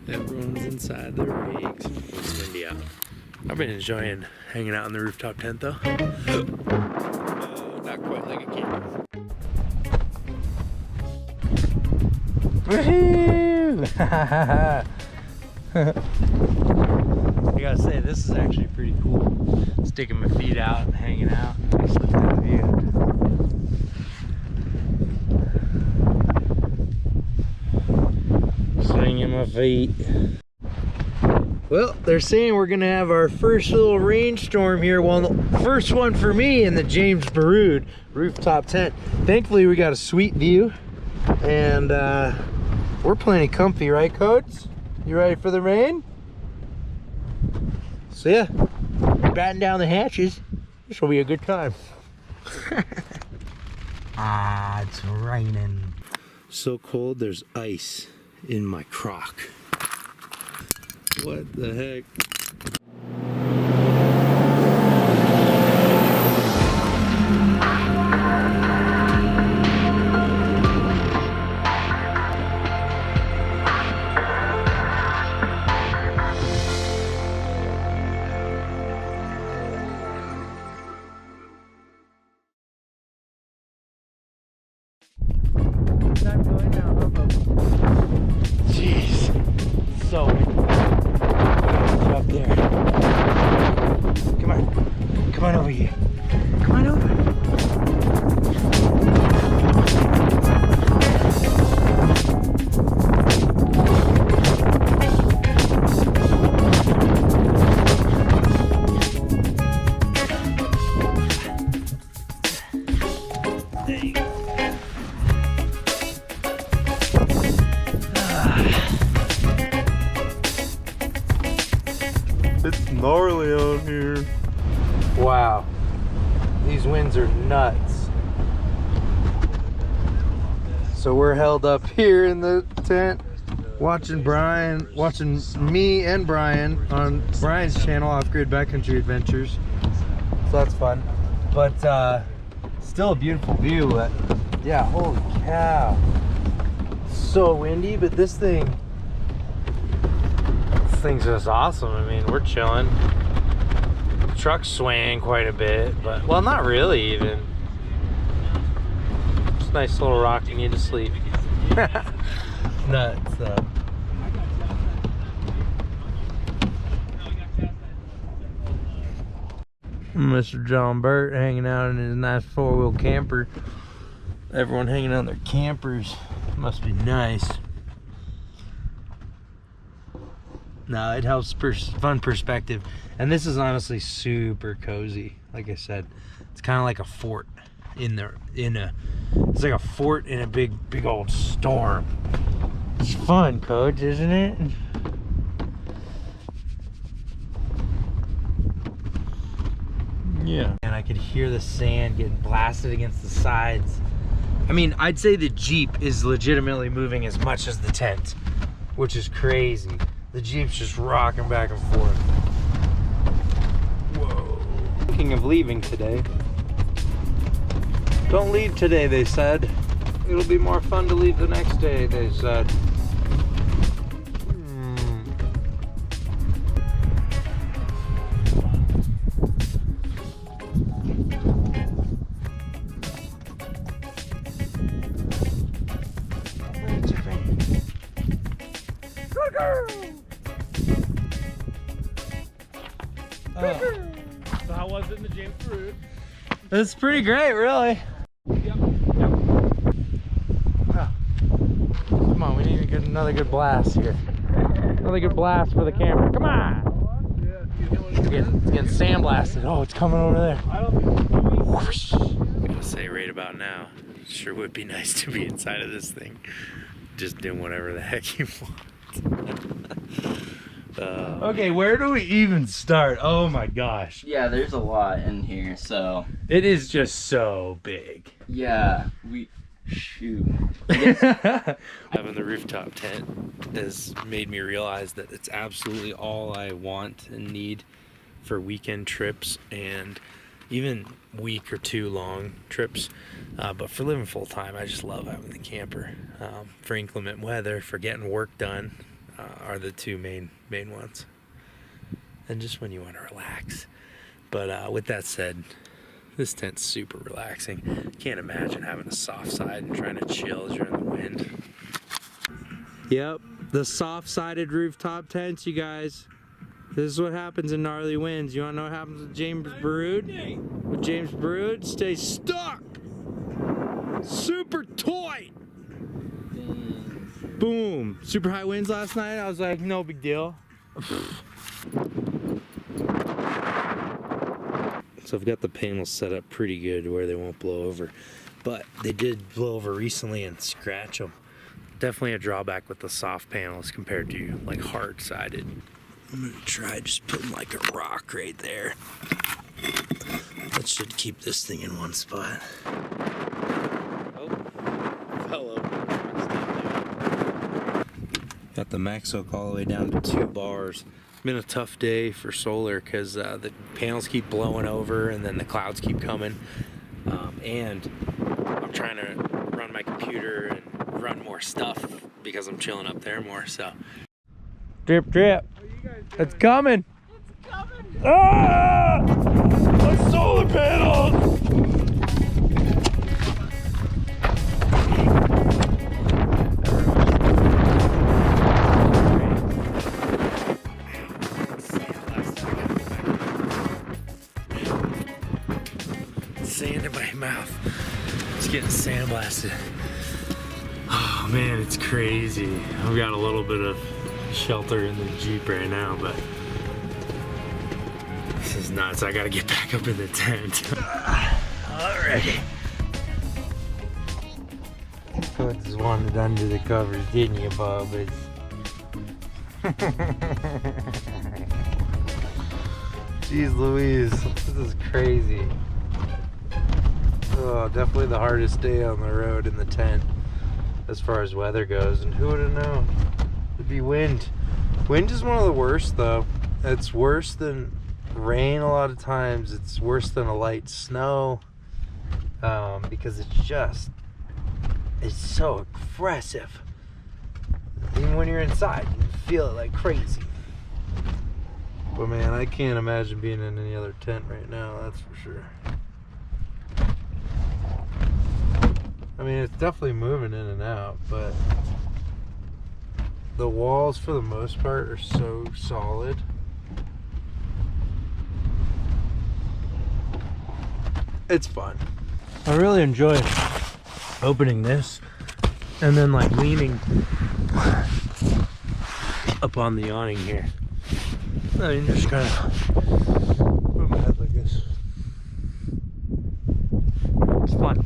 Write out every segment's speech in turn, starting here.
Everyone's inside their rigs. It's windy out. I've been enjoying hanging out in the rooftop tent though. Not quite like a camper. Woohoo! I gotta say, this is actually pretty cool. Sticking my feet out and hanging out. Just looking at the view. Swinging my feet. Well, they're saying we're gonna have our first little rainstorm here. Well, the first one for me in the James Baroud rooftop tent. Thankfully, we got a sweet view, and we're plenty comfy, right, Coach? You ready for the rain? So yeah, batten down the hatches. This will be a good time. It's raining. So cold, there's ice in my crock. What the heck? Jeez, so windy. Up there. Come on over here. Come on over. There you go. It's gnarly out here. Wow, these winds are nuts. So we're held up here in the tent watching me and Brian on Brian's channel, Off Grid Backcountry Adventures. So that's fun, but still a beautiful view. But yeah, holy cow, so windy. But this thing's just awesome. I mean, we're chilling. The truck's swaying quite a bit, but well, not really even. It's a nice little rock you need to sleep. Nuts though. Mr. John Burt hanging out in his nice four-wheel camper. Everyone hanging out in their campers. Must be nice. No, it helps fun perspective, and this is honestly super cozy. Like I said, it's kind of like a fort it's like a fort in a big old storm. It's fun, Coach, isn't it? Yeah. And I could hear the sand getting blasted against the sides. I mean, I'd say the Jeep is legitimately moving as much as the tent, which is crazy. The Jeep's just rocking back and forth. Whoa. Thinking of leaving today. Don't leave today, they said. It'll be more fun to leave the next day, they said. So how was it in the James Baroud? It's pretty great, really. Yep. Huh. Come on, we need to get another good blast here. Another good blast for the camera. Come on! It's getting sandblasted. Oh, it's coming over there. Whoosh. I'm gonna say right about now, sure would be nice to be inside of this thing. Just doing whatever the heck you want. Okay, where do we even start? Oh my gosh. Yeah, there's a lot in here, so. It is just so big. Yeah, shoot. Having the rooftop tent has made me realize that it's absolutely all I want and need for weekend trips and even week or two long trips. But for living full time, I just love having the camper. For inclement weather, for getting work done. are the two main ones. And just when you want to relax. But with that said, this tent's super relaxing. Can't imagine having a soft side and trying to chill as you're in the wind. Yep, the soft-sided rooftop tents, you guys. This is what happens in gnarly winds. You wanna know what happens with James Baroud? With James Baroud, stay stuck. Super tight. Boom. Super high winds last night. I was like, no big deal. So I've got the panels set up pretty good where they won't blow over, but they did blow over recently and scratch them. Definitely a drawback with the soft panels compared to like hard-sided. I'm gonna try just putting like a rock right there. That should keep this thing in one spot. Oh, fell over. Got the max hook all the way down to 2 bars. It's been a tough day for solar because the panels keep blowing over and then the clouds keep coming. And I'm trying to run my computer and run more stuff because I'm chilling up there more. So drip drip. It's coming. It's coming. Ah! My solar panels. Sand in my mouth. It's getting sandblasted. Oh man, it's crazy. I've got a little bit of shelter in the Jeep right now, but this is nuts. I gotta get back up in the tent. Alrighty. You just wanted under the covers, didn't you, Bubba? Jeez Louise, this is crazy. Oh, definitely the hardest day on the road in the tent as far as weather goes, and who would have known? It'd be wind. Wind is one of the worst though. It's worse than rain a lot of times. It's worse than a light snow because it's so aggressive. Even when you're inside, you feel it like crazy. But man, I can't imagine being in any other tent right now, that's for sure. I mean, it's definitely moving in and out, but the walls for the most part are so solid. It's fun. I really enjoy opening this and then like leaning up on the awning here. I mean, just kind of move my head like this. It's fun.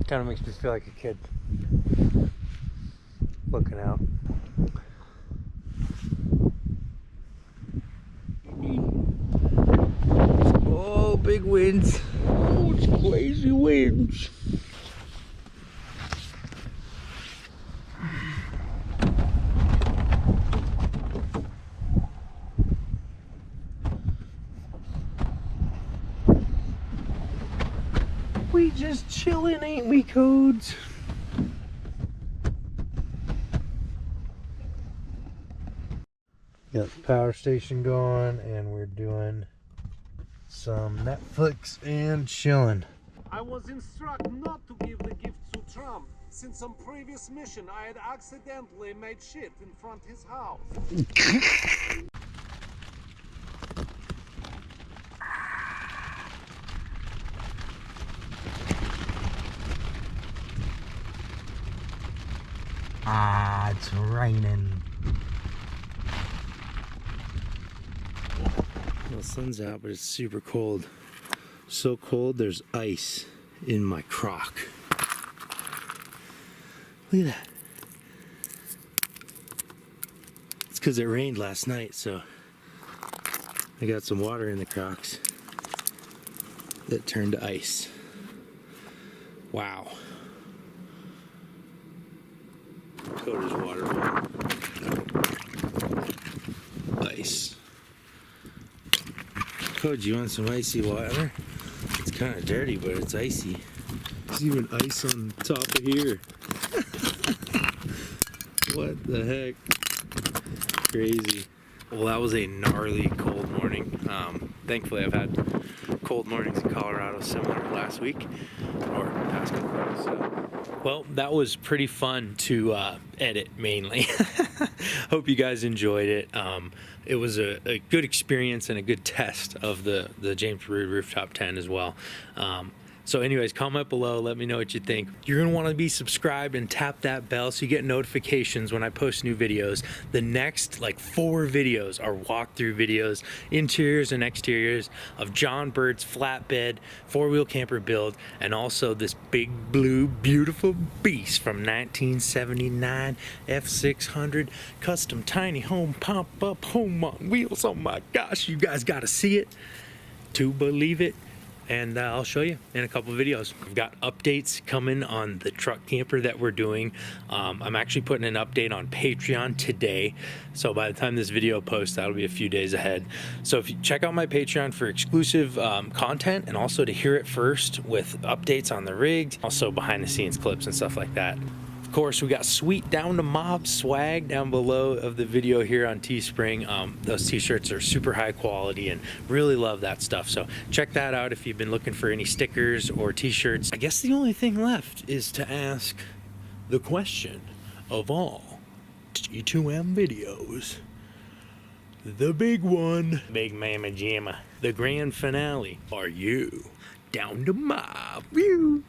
Kind of makes me feel like a kid looking out. Oh, big winds. Oh, it's crazy winds. We just chillin', ain't we, Codes? Got the power station going, and we're doing some Netflix and chilling. I was instructed not to give the gift to Trump. Since some previous mission, I had accidentally made shit in front of his house. Ah, it's raining. Well, the sun's out, but it's super cold. So cold, there's ice in my crock. Look at that. It's because it rained last night, so I got some water in the crocks that turned to ice. Wow. Coda's waterfall. Ice. Code, you want some icy water? It's kind of dirty, but it's icy. There's even ice on top of here. What the heck? Crazy. Well, that was a gnarly cold morning. Thankfully, I've had cold mornings in Colorado similar to last week or past couple of weeks. So. Well, that was pretty fun to edit mainly. Hope you guys enjoyed it. It was a good experience and a good test of the James Baroud Rooftop 10 as well. So anyways, comment below, let me know what you think. You're gonna wanna be subscribed and tap that bell so you get notifications when I post new videos. The next like 4 videos are walkthrough videos, interiors and exteriors of John Bird's flatbed 4-wheel camper build, and also this big blue beautiful beast from 1979 F600 custom tiny home pop-up home on wheels. Oh my gosh, you guys gotta see it to believe it. And I'll show you in a couple of videos. We've got updates coming on the truck camper that we're doing. I'm actually putting an update on Patreon today. So by the time this video posts, that'll be a few days ahead. So if you check out my Patreon for exclusive content and also to hear it first with updates on the rigs, also behind the scenes clips and stuff like that. Of course, we got sweet Down2Mob swag down below of the video here on Teespring. Those t-shirts are super high quality and really love that stuff. So check that out if you've been looking for any stickers or t-shirts. I guess the only thing left is to ask the question of all T2M videos. The big one. Big Mama Jamma. The grand finale. Are you Down2Mob? Woo!